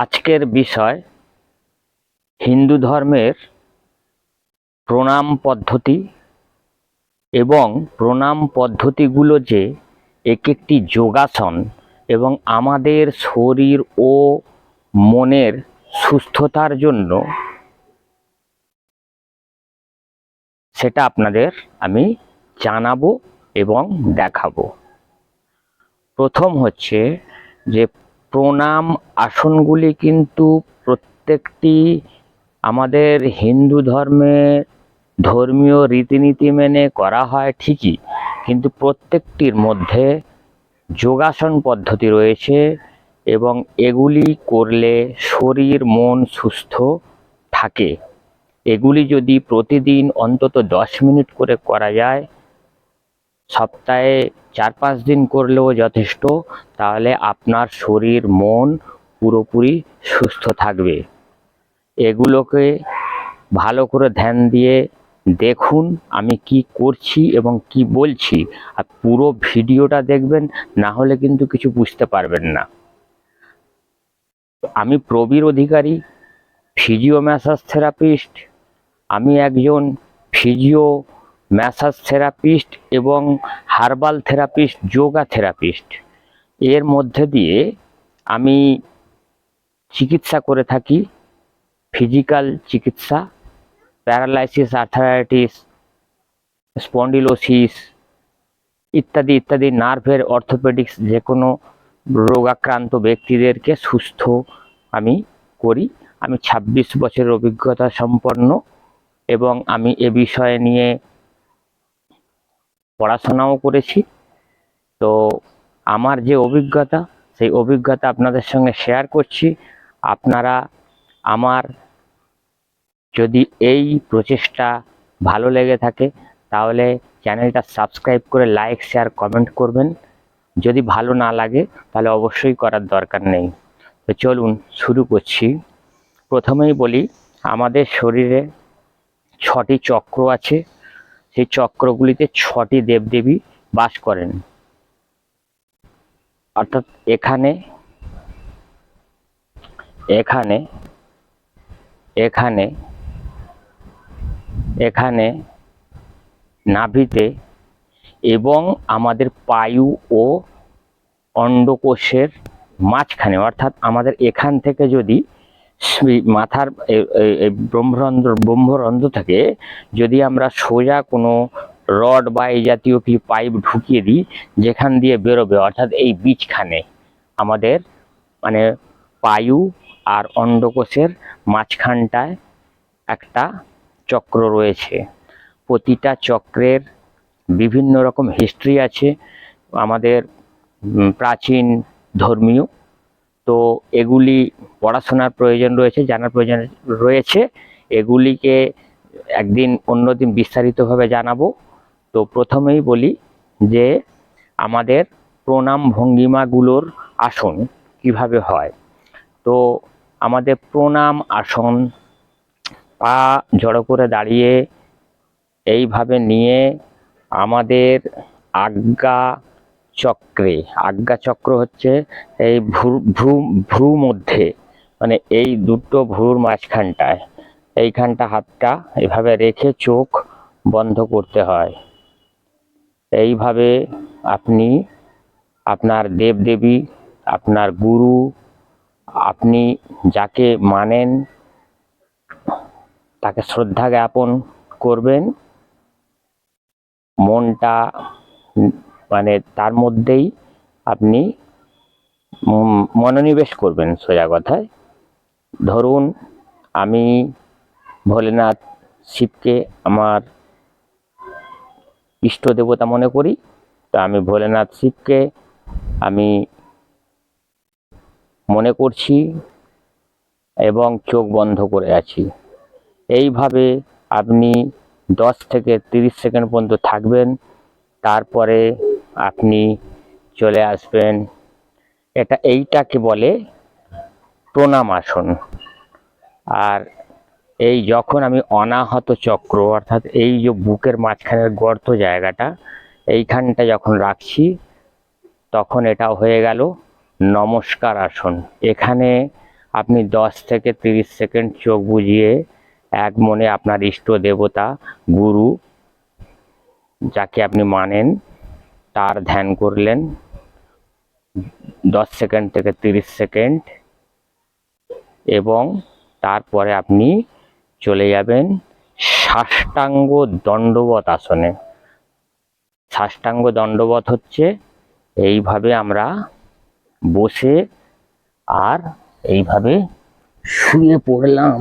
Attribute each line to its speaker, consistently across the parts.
Speaker 1: আজকের বিষয় হিন্দু ধর্মের প্রণাম পদ্ধতি এবং প্রণাম পদ্ধতিগুলো যে এক একটি যোগাসন এবং আমাদের শরীর ও মনের সুস্থতার জন্য সেটা আপনাদের আমি জানাবো এবং দেখাবো। প্রথম হচ্ছে যে প্রণাম আসনগুলি কিন্তু প্রত্যেকটি আমাদের হিন্দু ধর্মীয় রীতিনীতি মেনে করা হয় ঠিকই, কিন্তু প্রত্যেকটির মধ্যে যোগাসন পদ্ধতি রয়েছে এবং এগুলি করলে শরীর মন সুস্থ থাকে। এগুলি যদি প্রতিদিন অন্তত 10 মিনিট করে করা যায়, সপ্তাহে 4-5 দিন করলেও যথেষ্ট, তাহলে আপনার শরীর মন পুরোপুরি সুস্থ থাকবে। এগুলোকে ভালো করে ধ্যান দিয়ে দেখুন আমি কি করছি এবং কি বলছি, আর পুরো ভিডিওটা দেখবেন, না হলে কিন্তু কিছু বুঝতে পারবেন না। আমি প্রবীর অধিকারী, ফিজিও ম্যাসাজ থেরাপিস্ট। আমি একজন ফিজিও ম্যাসাজ থেরাপিস্ট এবং হার্বাল থেরাপিস্ট, যোগা থেরাপিস্ট। এর মধ্যে দিয়ে আমি চিকিৎসা করে থাকি, ফিজিক্যাল চিকিৎসা, প্যারালাইসিস, আর্থ্রাইটিস, স্পন্ডিলোসিস ইত্যাদি ইত্যাদি, নার্ভের অর্থোপেডিক্স, যে কোনো রোগাক্রান্ত ব্যক্তিদেরকে সুস্থ আমি করি। আমি 26 বছরের অভিজ্ঞতা সম্পন্ন এবং আমি এ বিষয়ে নিয়ে পড়াশোনাও করেছি। তো আমার যে অভিজ্ঞতা, সেই অভিজ্ঞতা আপনাদের সঙ্গে শেয়ার করছি। আপনারা আমার যদি এই প্রচেষ্টা ভালো লেগে থাকে তাহলে চ্যানেলটা সাবস্ক্রাইব করে লাইক, শেয়ার, কমেন্ট করবেন। যদি ভালো না লাগে তাহলে অবশ্যই করার দরকার নেই। তো চলুন শুরু করছি। প্রথমেই বলি, আমাদের শরীরে 6টি চক্র আছে। সেই চক্রগুলিতে 6টি দেবদেবী বাস করেন। অর্থাৎ এখানে এখানে এখানে এখানে নাভিতে এবং আমাদের পায়ু ও অন্ডকোষের মাঝখানে, অর্থাৎ আমাদের এখান থেকে যদি মাথার ব্রহ্মরন্ধ্র থেকে যদি আমরা সোজা কোনো রড বা এই জাতীয় কি পাইপ ঢুকিয়ে দিই, যেখান দিয়ে বেরোবে, অর্থাৎ এই বীজখানে আমাদের মানে পায়ু আর অন্ডকোষের মাঝখানটায় একটা চক্র রয়েছে। প্রতিটা চক্রের বিভিন্ন রকম হিস্ট্রি আছে আমাদের প্রাচীন ধর্মীয়। তো এগুলি পড়াশোনার প্রয়োজন রয়েছে, জানার প্রয়োজন রয়েছে। এগুলিকে একদিন অন্যদিন বিস্তারিতভাবে জানাবো। তো প্রথমেই বলি যে আমাদের প্রণাম ভঙ্গিমাগুলোর আসন কিভাবে হয়। তো আমাদের প্রণাম আসন, পা জড়ো করে দাঁড়িয়ে এইভাবে নিয়ে আমাদের আজ্ঞা চক্র হচ্ছে এই ভ্রু মধ্যে, মানে এই দুটো ভ্রুর মাঝখানটায়, এইখানটা হাতটা এভাবে রেখে চোখ বন্ধ করতে হয়। এইভাবে আপনি আপনার দেবদেবী, আপনার গুরু, আপনি যাকে মানেন তাকে শ্রদ্ধা জ্ঞাপন করবেন। মনটা মানে তার মধ্যেই আপনি মনোনিবেশ করবেন। সোজা কথায় ধরুন আমি ভোলেনাথ শিবকে আমার ইষ্ট দেবতা মনে করি, তো আমি ভোলেনাথ শিবকে আমি মনে করছি এবং চোখ বন্ধ করে আছি। এইভাবে আপনি 10 থেকে 30 সেকেন্ড পর্যন্ত থাকবেন। তারপরে আপনি চলে আসবেন। এইটাকে বলে প্রণাম আসন। আর এই যখন আমি অনাহত চক্র, অর্থাৎ এই যে বুকের মাঝখানের গর্ত জায়গাটা, এইখানটা যখন রাখছি, তখন এটা হয়ে গেল নমস্কার আসন। এখানে আপনি 10 থেকে 30 সেকেন্ড চোখ বুজিয়ে এক মনে আপনার ইষ্ট দেবতা, গুরু যাকে আপনি মানেন তার ধ্যান করলেন 10 সেকেন্ড থেকে 30 সেকেন্ড, এবং তারপরে আপনি চলে যাবেন সাষ্টাঙ্গ দণ্ডবত আসনে। সাষ্টাঙ্গ দণ্ডবত হচ্ছে এইভাবে আমরা বসে আর এইভাবে শুয়ে পড়লাম,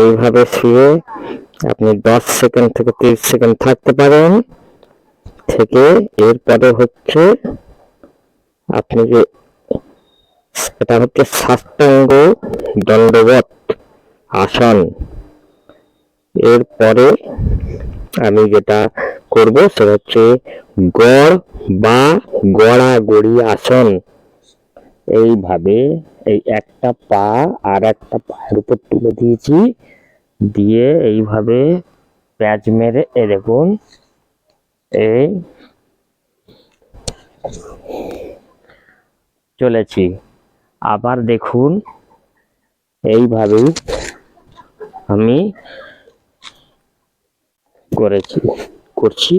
Speaker 1: এইভাবে শুয়ে আপনি 10 সেকেন্ড থেকে 30 সেকেন্ড থাকতে পারেন। থেকে এরপরে হচ্ছে আপনি যে, এটা হচ্ছে সাষ্টাঙ্গ দণ্ডবত আসন। এরপরে আমি যেটা করব সেটা হচ্ছে গড় বা গড়াগড়ি আসন। এইভাবে এই একটা পা আর একটা পায়ের উপর তুলে দিয়েছি, দিয়ে এইভাবে প্যাঁচ মেরে দেখুন এই চলেছি। আবার দেখুন এইভাবেই আমি করছি,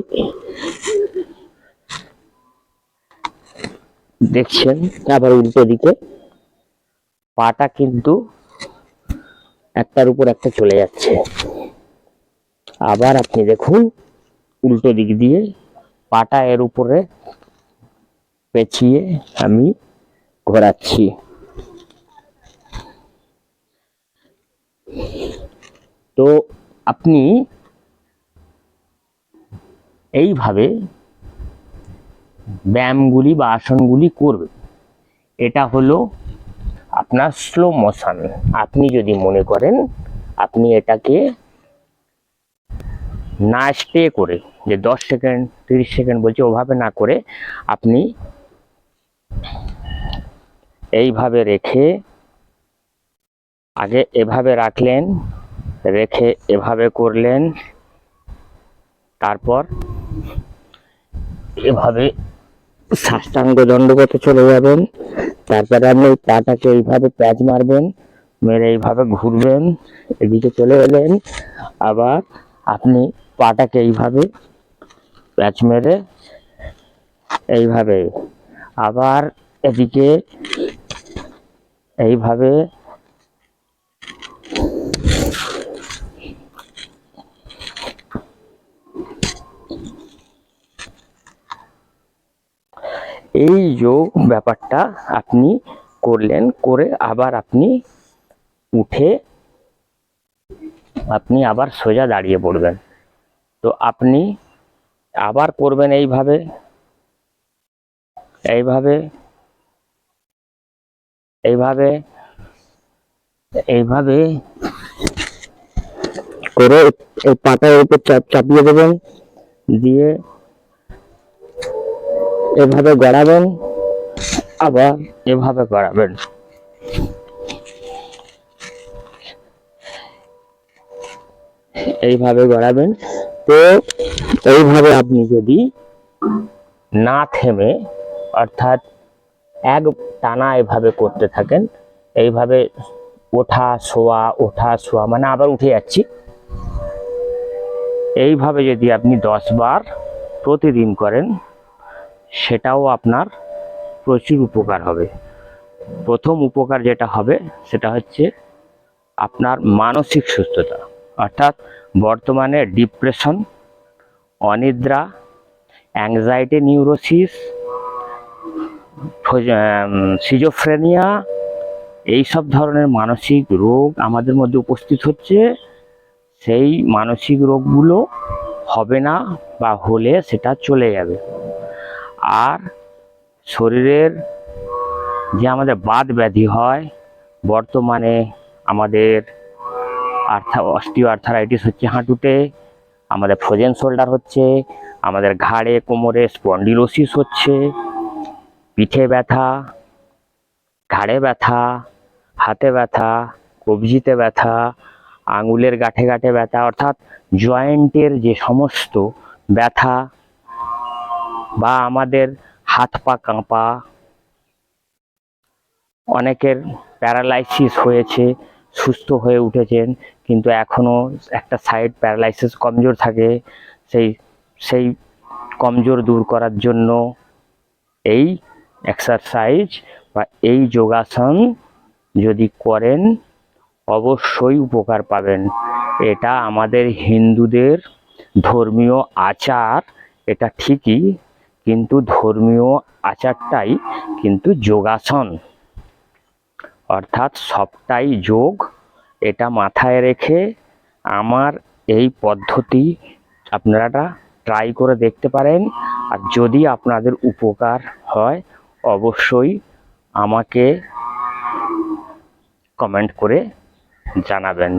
Speaker 1: দেখছেন। আবার উল্টো দিকে পাটা কিন্তু একটার উপর একটা চলে যাচ্ছে। আবার আপনি দেখুন উল্টো দিক দিয়ে পাটা এর উপরে পেঁচিয়ে আমি ঘোরাচ্ছি। তো আপনি এইভাবে ব্যায়ামগুলি বা আসনগুলি করবেন। এটা হলো আপনার স্লো মোশন। আপনি যদি মনে করেন আপনি এটাকে না স্টে করে, যে 10 সেকেন্ড 30 সেকেন্ড বলছি ওভাবে না করে, আপনি এইভাবে রেখে আগে এভাবে রাখলেন, রেখে এভাবে করলেন, তারপর এভাবে সাষ্টাঙ্গ দণ্ডবতে চলে যাবেন। তারপরে আপনি পাটাকে এইভাবে প্যাঁচ মারবেন, মেরে এইভাবে ঘুরবেন, এদিকে চলে এলেন। আবার আপনি পাটাকে এইভাবে প্যাঁচ মেরে এইভাবে আবার এদিকে এইভাবে এই যোগ ব্যাপারটা আপনি করলেন, করে আবার আপনি উঠে আপনি আবার সোজা দাঁড়িয়ে পড়বেন। তো আপনি আবার করবেন এইভাবে এইভাবে এইভাবে এইভাবে করে এই পাতার উপর চাপিয়ে দেবেন, দিয়ে এভাবে গড়াবেন, আবার এভাবে গড়াবেন। এইভাবে গড়াবেন। তো এইভাবে আপনি যদি না থেমে, অর্থাৎ এক টানা এভাবে করতে থাকেন, এইভাবে ওঠা শোয়া মানে আবার উঠে যাচ্ছি, এইভাবে যদি আপনি 10 বার প্রতিদিন করেন, সেটাও আপনার প্রচুর উপকার হবে। প্রথম উপকার যেটা হবে সেটা হচ্ছে আপনার মানসিক সুস্থতা, অর্থাৎ বর্তমানে ডিপ্রেশন, অনিদ্রা, অ্যাংজাইটি নিউরোসিস, সিজোফ্রেনিয়া, এইসব ধরনের মানসিক রোগ আমাদের মধ্যে উপস্থিত হচ্ছে। সেই মানসিক রোগগুলো হবে না, বা হলে সেটা চলে যাবে। আর শরীরের যে আমাদের বাত ব্যাধি হয়, বর্তমানে আমাদের অস্টিও আর্থারাইটিস হচ্ছে হাঁটুতে, আমাদের ফ্রোজেন শোল্ডার হচ্ছে, আমাদের ঘাড়ে কোমরে স্পন্ডিলোসিস হচ্ছে, পিঠে ব্যথা, ঘাড়ে ব্যথা, হাতে ব্যথা, কবজিতে ব্যথা, আঙুলের গাঁঠে গাঁঠে ব্যথা, অর্থাৎ জয়েন্টের যে সমস্ত ব্যথা, বা আমাদের হাত পা কাঁপা, অনেকের প্যারালাইসিস হয়েছে, সুস্থ হয়ে উঠেছেন, কিন্তু এখনো একটা সাইড প্যারালাইসিস কমজোর থাকে। সেই সেই কমজোর দূর করার জন্য এই এক্সারসাইজ বা এই যোগাসন যদি করেন অবশ্যই উপকার পাবেন। এটা আমাদের হিন্দুদের ধর্মীয় আচার, এটা ঠিকই, কিন্তু ধর্মীয় আচারটাই কিন্তু যোগাসন, অর্থাৎ সবটাই যোগ। এটা মাথায় রেখে আমার এই পদ্ধতি আপনারা ট্রাই করে দেখতে পারেন। আর যদি আপনাদের উপকার হয় অবশ্যই আমাকে কমেন্ট করে জানাবেন।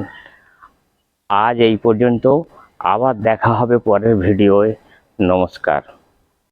Speaker 1: আজ এই পর্যন্ত, আবার দেখা হবে পরের ভিডিওয়। নমস্কার।